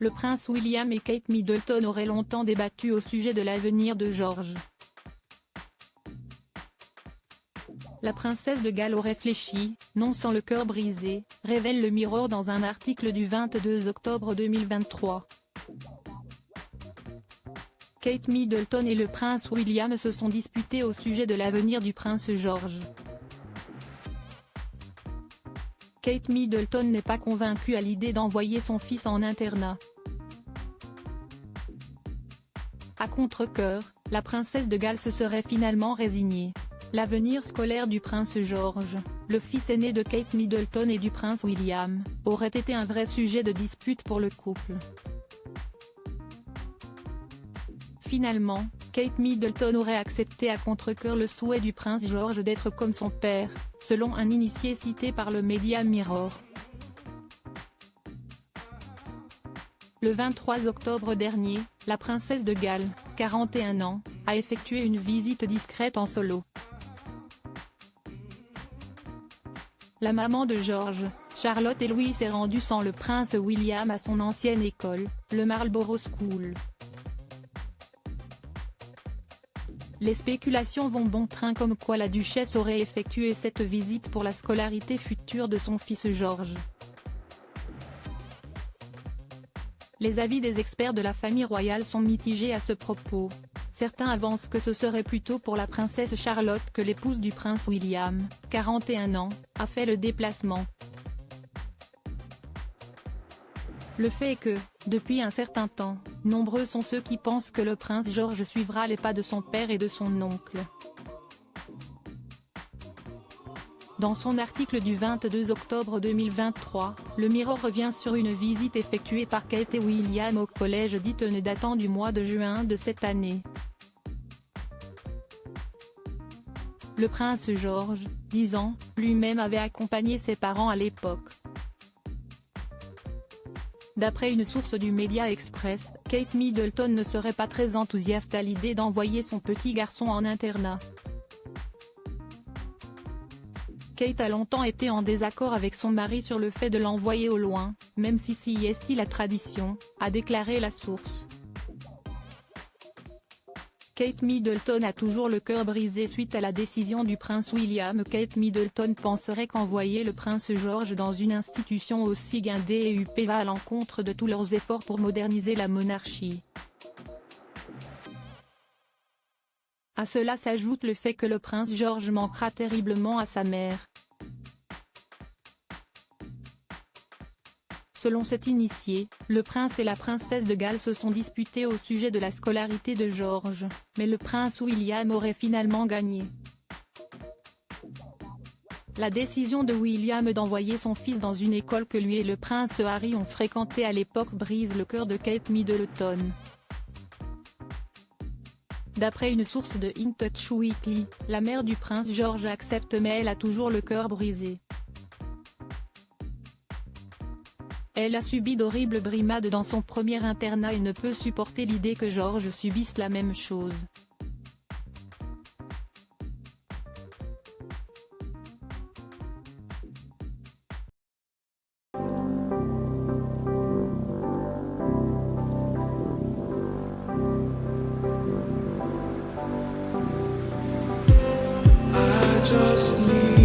Le prince William et Kate Middleton auraient longtemps débattu au sujet de l'avenir de George. La princesse de Galles aurait fléchi, non sans le cœur brisé, révèle le Mirror dans un article du 22 octobre 2023. Kate Middleton et le prince William se sont disputés au sujet de l'avenir du prince George. Kate Middleton n'est pas convaincue à l'idée d'envoyer son fils en internat. À contre-cœur, la princesse de Galles se serait finalement résignée. L'avenir scolaire du prince George, le fils aîné de Kate Middleton et du prince William, aurait été un vrai sujet de dispute pour le couple. Finalement, Kate Middleton aurait accepté à contre-cœur le souhait du prince George d'être comme son père, selon un initié cité par le média Mirror. Le 23 octobre dernier, la princesse de Galles, 41 ans, a effectué une visite discrète en solo. La maman de George, Charlotte Eloise s'est rendue sans le prince William à son ancienne école, le Marlborough School. Les spéculations vont bon train comme quoi la duchesse aurait effectué cette visite pour la scolarité future de son fils George. Les avis des experts de la famille royale sont mitigés à ce propos. Certains avancent que ce serait plutôt pour la princesse Charlotte que l'épouse du prince William, 41 ans, a fait le déplacement. Le fait est que, depuis un certain temps, nombreux sont ceux qui pensent que le prince George suivra les pas de son père et de son oncle. Dans son article du 22 octobre 2023, le Mirror revient sur une visite effectuée par Kate et William au collège d'Eton datant du mois de juin de cette année. Le prince George, 10 ans, lui-même avait accompagné ses parents à l'époque. D'après une source du Média Express, Kate Middleton ne serait pas très enthousiaste à l'idée d'envoyer son petit garçon en internat. Kate a longtemps été en désaccord avec son mari sur le fait de l'envoyer au loin, même si est la tradition, a déclaré la source. Kate Middleton a toujours le cœur brisé suite à la décision du prince William. Kate Middleton penserait qu'envoyer le prince George dans une institution aussi guindée et huppée va à l'encontre de tous leurs efforts pour moderniser la monarchie. À cela s'ajoute le fait que le prince George manquera terriblement à sa mère. Selon cet initié, le prince et la princesse de Galles se sont disputés au sujet de la scolarité de George, mais le prince William aurait finalement gagné. La décision de William d'envoyer son fils dans une école que lui et le prince Harry ont fréquentée à l'époque brise le cœur de Kate Middleton. D'après une source de In Touch Weekly, la mère du prince George accepte mais elle a toujours le cœur brisé. Elle a subi d'horribles brimades dans son premier internat et ne peut supporter l'idée que George subisse la même chose. I just need